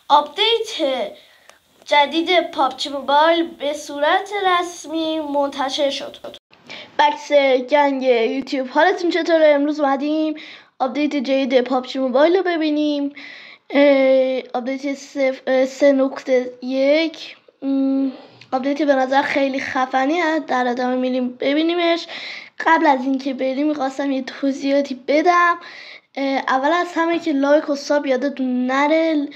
آپدیت جدید پابجی موبایل به صورت رسمی منتشر شد. بکس گنگ یوتیوب، حالتون چطوره؟ امروز اومدیم آپدیت جدید پابجی موبایل رو ببینیم. آپدیت 3.1 آپدیت به نظر خیلی خفنی هست. در ادامه میریم ببینیمش. قبل از اینکه بریم میخواستم یه توضیحاتی بدم. اول از همه که لایک و ساب یادتون نره.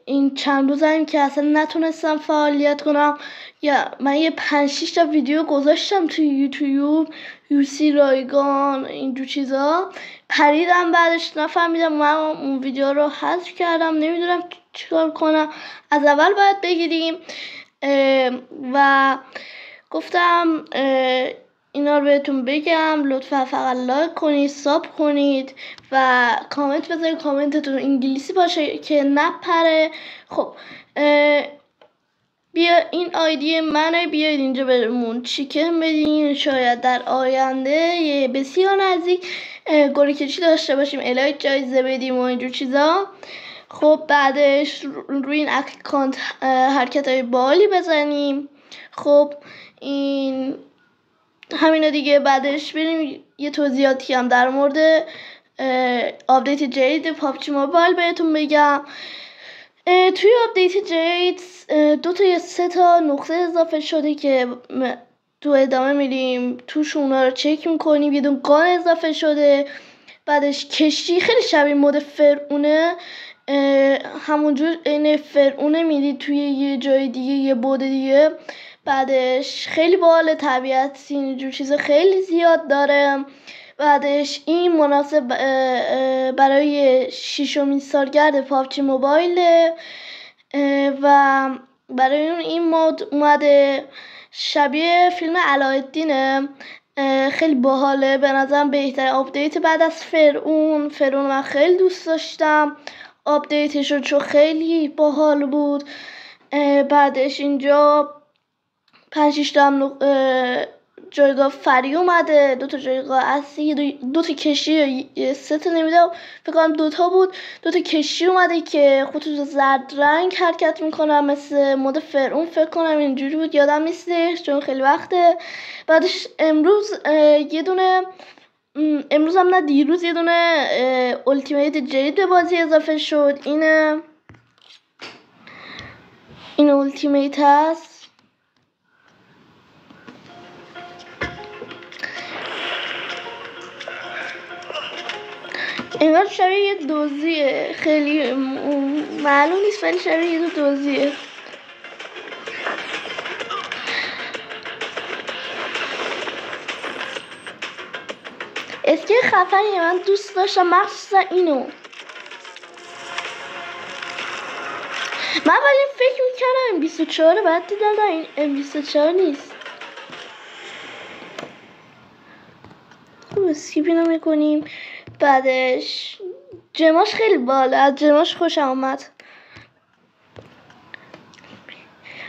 این چند روز هم که اصلا نتونستم فعالیت کنم، یا من یه 5-6 تا ویدیو گذاشتم توی یوتیوب، یوسی رایگان اینجور چیزا، پریدم بعدش نفهمیدم، من اون ویدیو رو حذف کردم، نمیدونم چیکار کنم. از اول باید بگیریم و گفتم اینا رو بهتون بگم. لطفا فقط لایک کنید، ساب کنید و کامنت بذارید. کامنتتون انگلیسی باشه که نپره. خب بیا این آیدی منه، بیاید اینجا برمون چیکن بدین. شاید در آینده بسیار نزدیک گلی کشی داشته باشیم، الهی جایزه بدیم و اینجور چیزا. خب بعدش روی این اکانت حرکت های بالی بزنیم. خب این همینه دیگه. بعدش بریم یه توضیحاتی هم در مورد آپدیت جدید پابجی موبایل بهتون بگم. توی آپدیت جدید 2 یا 3 تا نقطه اضافه شده که تو ادامه میریم توش اونا رو چک میکنیم. یه دون گان اضافه شده. بعدش کشتی خیلی شبیه مود فرعونه، همونجور این فرعونه میری توی یه جای دیگه، یه بود دیگه. بعدش خیلی باحال، طبیعت اینجور چیزا خیلی زیاد داره. بعدش این مناسب برای 6مین سالگرد پابجی موبایل و برای این مود اومده. شبیه فیلم علاءالدینه، خیلی باحاله. به نظرم بهترین آپدیت بعد از فرعون من خیلی دوست داشتم آپدیتش رو، چون خیلی باحال بود. بعدش اینجا 5-6 تا هم جایگاه فری اومده. 2 تا جایگاه اصلی، 2 تا کشتی، 3 تا نمیدونم، فکر کنم 2 تا بود. 2 تا کشتی اومده که خطوط زرد رنگ حرکت میکنن مثل مود فرعون، فکر کنم اینجوری بود، یادم نیستش چون خیلی وقته. بعدش امروز هم نه دیروز یه دونه التیمیت جدید به بازی اضافه شد. این التیمیت هست. انگار شبیه یه دزدیه، خیلی معلوم نیست ولی شبیه یه دزدیه. اسکین خفنیه، من دوست داشتم مخصوصا اینو. من ولی فکر میکردم M24 بعد دیدم نه، این M24 نیست. خب اسکیپ اینو میکنیم. بعدش جماش خیلی بالا، از جماش خوشم آمد،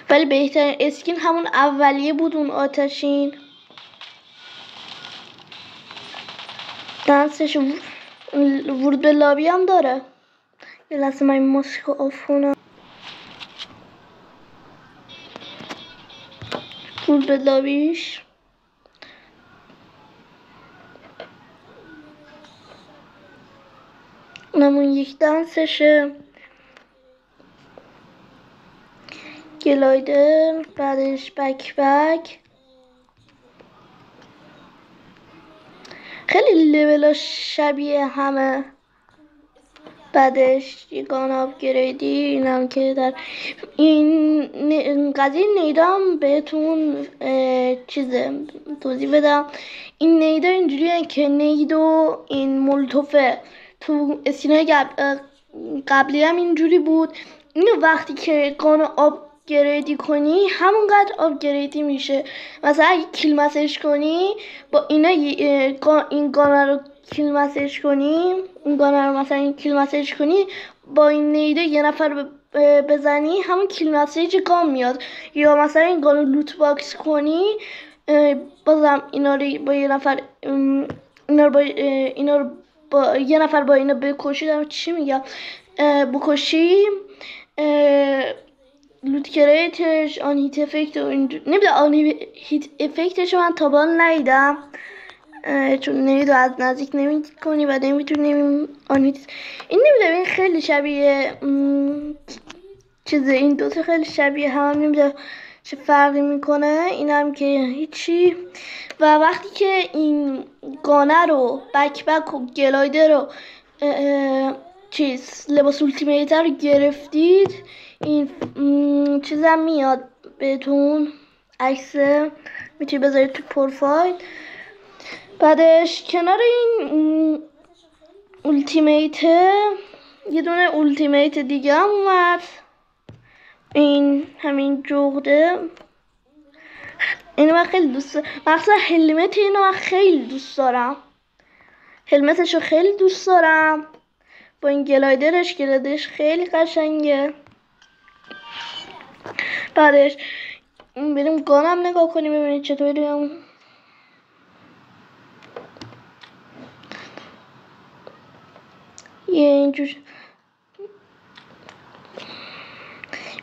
ولی بهترین اسکین همون اولیه بود، اون آتشین. دنسش ورود به لابی هم داره. یه لحظه من این ماسک رو آف کنم. ورود به لابیش اونمون یک دنسشه. گلایدر، بعدش بک خیلی لولاش شبیه همه. بعدش یگان آپگریدی، اینم که در این قضیه نیدم بهتون توضیح بدم. این نیدا اینجوریه که نیدو این مولتوفه تو اسکینای قبلی هم اینجوری بود. اینو وقتی که گانو آپگریدی کنی همونقدر آپگریدی میشه. مثلا اگه کیل مسیج کنی با اینا، این گانه رو کیل مسیج کنی، با این نیده یه نفر بزنی همون کیل مسیج گان میاد. یا مثلا این گانو لوت باکس کنی، بازم اینا رو با یه نفر با یه نفر با اینا بکشید. چی میگم؟ بکشیم. لوت کریتش، آن هیت افکت و نمیدونم. آن هیت افکتش من تا بال ندیدم، چون نمیدونم از نزدیک نمیکنی و نمیتونیم آن هیت. این نمیدونم، این خیلی شبیه چیزه، این دوتا خیلی شبیه هم نمیدونم چه فرقی میکنه. اینم که هیچی. و وقتی که این گانه رو بک و گلایده رو لباس اولتیمیت رو گرفتید، این چیزم میاد بهتون، عکس میتونید بذارید تو پروفایل. بعدش کنار این اولتیمیت یه دونه اولتیمیت دیگه هم اومد، این همین جغده. اینو من خیلی دوست دارم، مخصوصا هلمت اینو من خیلی دوست دارم، هلمتشو خیلی دوست دارم با این گلایدرش خیلی قشنگه. بعدش بریم گانم نگاه کنیم ببینید چطوری هم. یه اینجور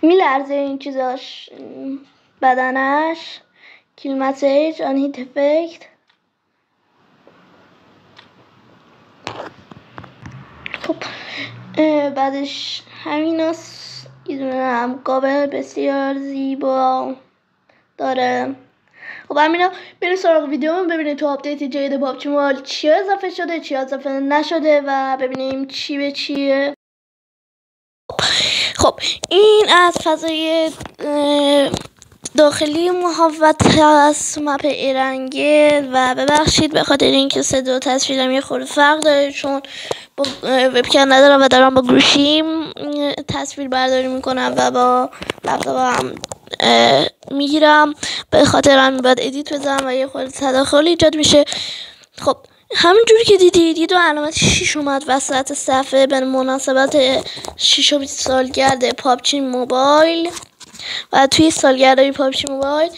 میلرزه این چیزاش، بدنش، کیل مسیج، آن هیت افکت. خب بعدش همین هست. یه دونه هم قابل بسیار زیبا داره. خب همینا، بریم سراغ ویدیو ببینید تو آپدیت جدید پابجی موبایل چی اضافه شده، چی اضافه نشده و ببینیم چی به چیه. خب این از فضای داخلی محوط از مپ ایرنگه و ببخشید به خاطر اینکه صدا و تصویرم یه خورده فرق داره، چون با وبکم ندارم و دارم با گوشیم تصویر برداری میکنم و با لپتاپم میگیرم، به خاطر همین باید ادیت بزنم و یه خورده تداخل ایجاد میشه. خب همینجوری که دیدید یه دو علامت 6 اومد وسط صفحه به مناسبت 6 سالگرد پابجی موبایل و توی سالگردهای پابجی موبایل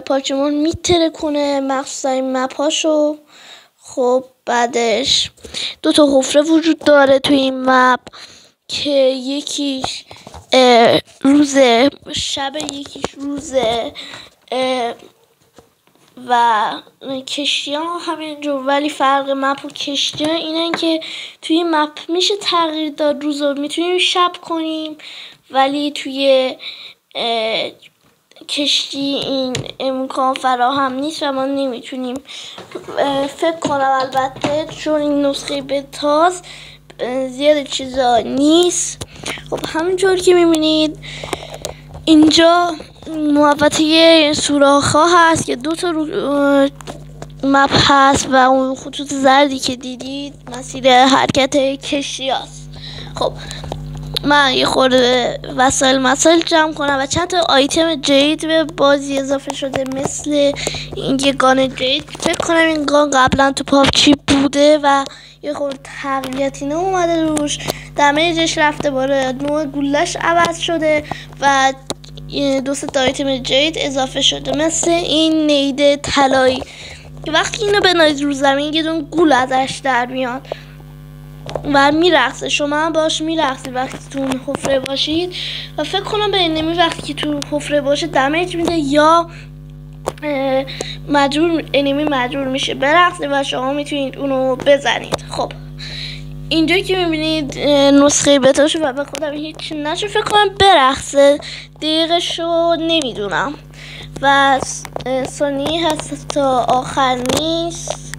پابجی موبایل میترکونه مخصوصا این مپاشو. خب بعدش 2 تا حفره وجود داره توی این مپ که یکیش روزه شب، یکیش روزه و کشتی ها همینجور. ولی فرق مپ و کشتی ها اینه که توی مپ میشه تغییر داد، روز رو میتونیم شب کنیم، ولی توی کشتی این امکان فراهم نیست و ما نمیتونیم. فکر کنم البته چون این نسخه بتاست زیاد چیزا نیست. خب همینجور که میبینید اینجا محوطه سوراخ ها هست که 2 تا مپ هست و اون خطوط زردی که دیدید مسیر حرکت کشتی هست. خب من یه خورده وسایل جمع کنم و چند تا آیتم جدید به بازی اضافه شده، مثل این یه گان جدید. فکر کنم این گان قبلا تو پابجی بوده و یه خورده تغییراتی اومده روش، دمیجش رفته بالا، نوع گولش عوض شده و 2 تا آیتم جدید اضافه شده، مثل این نیده طلایی که وقتی اینو بنازید رو زمین یه دون گول ازش در میاد و میرقصه. شما هم باش میرقصید وقتی تو حفره باشید و فکر کنم به انمی وقتی که تو حفره باشه دمیج میده یا انمی مجبور میشه برقصه و شما میتونید اونو بزنید. خب اینجا که میبینید نسخه بتاشو و به خودم هیچ نشو، فکر کنم برقصه، دقیقشو نمیدونم و ثانیه هست تا آخر نیست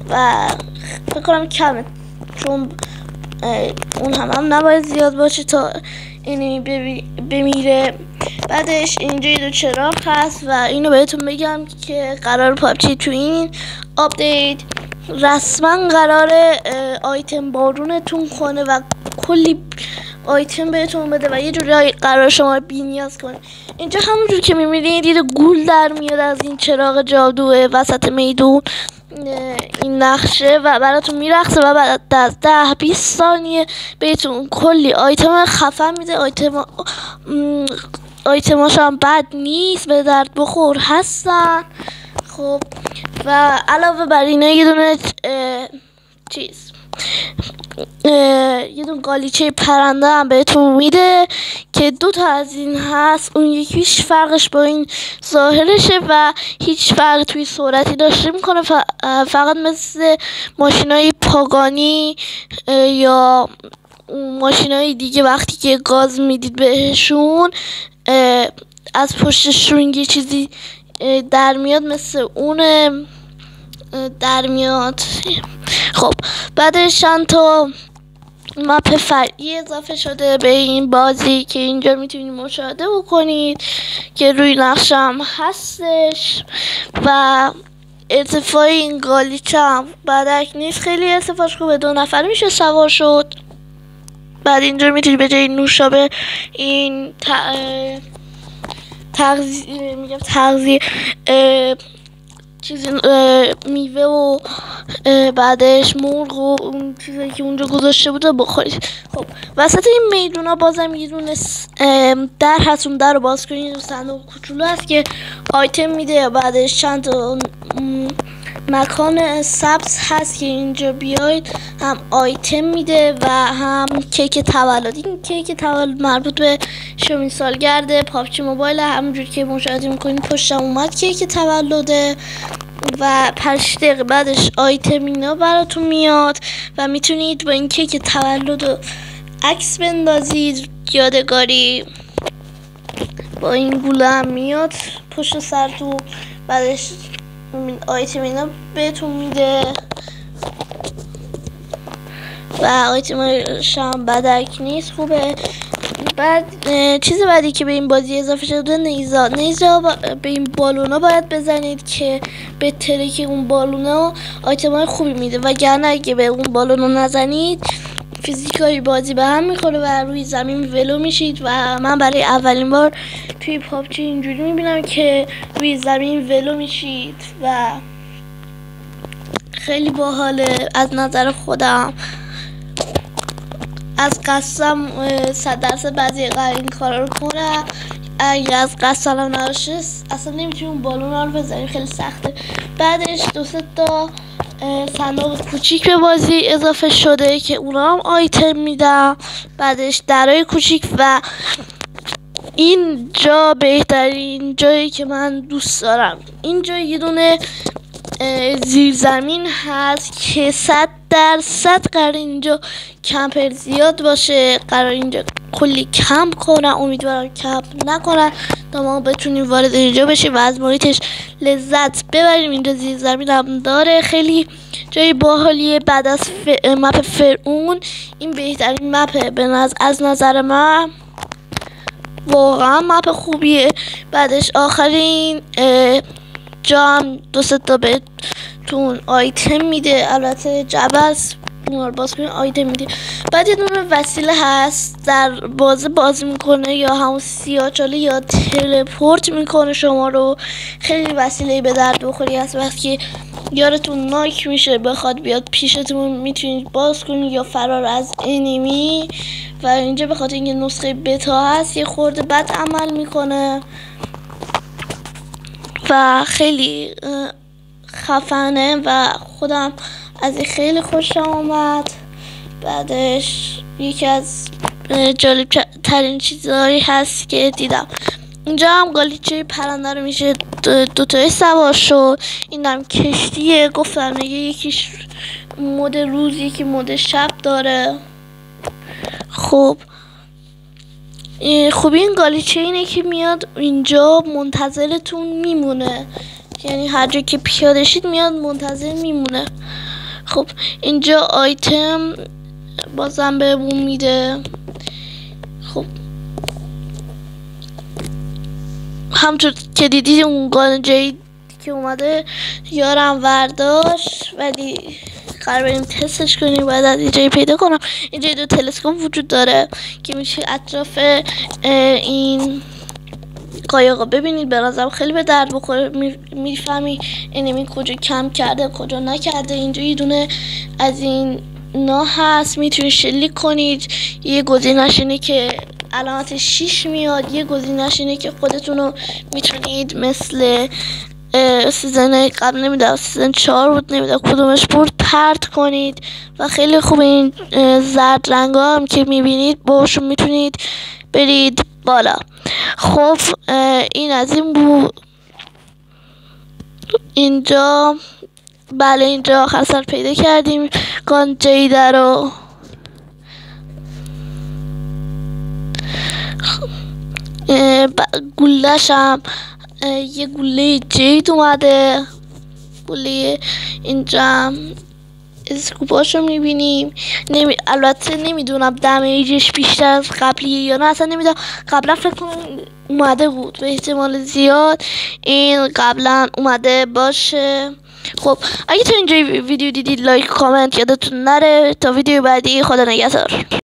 و فکر کنم کمه، چون اون هم نباید زیاد باشه تا اینی بمیره. بعدش اینجا یه 2 چراغ هست و اینو بهتون بگم که قرار پابجی تو این آپدیت رسما قرار آیتم بارونتون کنه و کلی آیتم بهتون بده و یه جوری قرار شما بی نیاز کنه. اینجا همونجور که میبینید یه گول در میاد از این چراغ جادو وسط میدون، این نقشه و براتون میرقصه و بعد از 10-20 ثانیه بهتون کلی آیتم خفن میده. آیتماش هم بد نیست، به درد بخور هستن. خب و علاوه بر اینا یه دونه یه دون قالیچه پرنده هم بهتون میده که 2 تا از این هست. اون یکیش فرقش با این ظاهرشه و هیچ فرق توی سرعتی داشته میکنه، فقط مثل ماشینای پاگانی یا ماشینای دیگه وقتی که گاز میدید بهشون از پشتشون یه چیزی در میاد، مثل اون در میاد. خب بعدش چند تا مپ فرعی اضافه شده به این بازی که اینجا میتونید مشاهده بکنید که روی نقشه هم هستش. و ارتفاع این قالیچه هم بدک نیست، خیلی ارتفاعش خوبه، 2 نفر میشه سوار شد. بعد اینجا میتونید به جای نوشابه این تغذیه چیزی میوه و بعدش مرغ و اون چیزایی که اونجا گذاشته بوده بخورید. خب وسط این میدونا بازم یه دونه در هست، اون در رو باز کنید، صندوق کوچولو هست که آیتم میده. بعدش چند تا مکان سبز هست که اینجا بیاید هم آیتم میده و هم کیک تولد. این کیک تولد مربوط به شومین سالگرد پابجی موبایل، همونجور که مشاهده میکنید پشتم اومد کیک تولده و 5 دقیقه بعدش آیتم اینا براتون میاد و میتونید با این کیک تولد عکس بندازید یادگاری. با این گوله هم میاد پشت سرتون، بعدش آیتم اینا بهتون میده و آیتمش هم بدک نیست، خوبه. بعد چیز بعدی که به این بازی اضافه شده نیزا به این بالونا باید بزنید که به ترکی اون بالونا آیتمای خوبی میده، وگرنه اگه به اون بالونا نزنید فیزیکای بازی به هم میخوره و روی زمین ولو میشید. و من برای اولین بار توی پابجی اینجوری میبینم که روی زمین ولو میشید و خیلی باحاله از نظر خودم. از قسم 100% بعضی قرار این کارا رو کنه، اگه از قسم هم نباشه اصلا نمیتونی اون بالون رو بزنی، خیلی سخته. بعدش 2-3 تا صندوق کوچیک به بازی اضافه شده که اونا هم آیتم میدم. بعدش درای کوچیک و اینجا بهترین جایی که من دوست دارم، اینجا یه دونه زیرزمین هست که 100% قرار اینجا کمپر زیاد باشه، قرار اینجا کلی کمپ کنن، امیدوارم کمپ نکنن تا ما بتونیم وارد اینجا بشیم و از محیطش لذت ببریم. اینجا زیرزمین هم داره، خیلی جای باحالیه. بعد از مپ فرعون این بهترین مپه از نظر من، واقعا مپ خوبیه. بعدش آخرین جا هم 2-3 تا بهتون آیتم میده، البته جبل اونها رو باز کنید آیتم میده. بعد یه دونه وسیله هست در بازی میکنه یا همون سیاه‌چاله یا تلپورت میکنه شما رو، خیلی وسیله به درد بخوری هست. وقتی یارتون ناک میشه بخواد بیاد پیشتون میتونید باز کنید یا فرار از انیمی. و اینجا به خاطر اینکه نسخه بتا هست یه خورده بد عمل میکنه و خیلی خفنه و خودم از این خیلی خوشم آمد. بعدش یکی از جالب ترین چیزهایی هست که دیدم، اینجا هم قالیچه پرنده رو میشه 2 تا سوار شد. این هم کشتیه، گفتم یکیش مود روز یکی مود شب داره. خب خوبی این قالیچه اینه که میاد اینجا منتظرتون میمونه، یعنی هر جا که پیاده شید میاد منتظر میمونه. خب اینجا آیتم بازم بهمون میده. خب همونطور که دیدید اون قالیچه که اومده یارم ورداشت، ولی قرار بریم تستش کنیم، باید از اینجایی پیدا کنم. اینجا 2 تلسکوپ وجود داره که میشه اطراف این قایقا ببینید، به نظرم خیلی به درد بخوره، میفهمی انمی کجا کم کرده کجا نکرده. اینجا یه دونه از این نا هست میتونید شلیک کنید، یه گزینه‌اش اینه که علامت 6 میاد، یه گزینه‌اش اینه که خودتون رو میتونید مثل سیزن قبل نمیدونم سیزن 4 بود، نمیدونم کدومش بود، پرت کنید و خیلی خوبه. این زرد رنگ ها هم که میبینید باشون میتونید برید بالا. خب این از این بود. اینجا بله اینجا آخر سر پیدا کردیم گانجیده رو. گله‌ش هم یه گله جید اومده. گله اینجا اسکوپاشو میبینیم. البته نمیدونم دمیجش بیشتر از قبلیه یا نه، اصلا نمیدونم. قبلا فکر کنم اومده بود، به احتمال زیاد این قبلا اومده باشه. خب اگه تو اینجا ویدیو دیدید لایک کامنت یادتون نره. تا ویدیو بعدی، خدا نگهدار.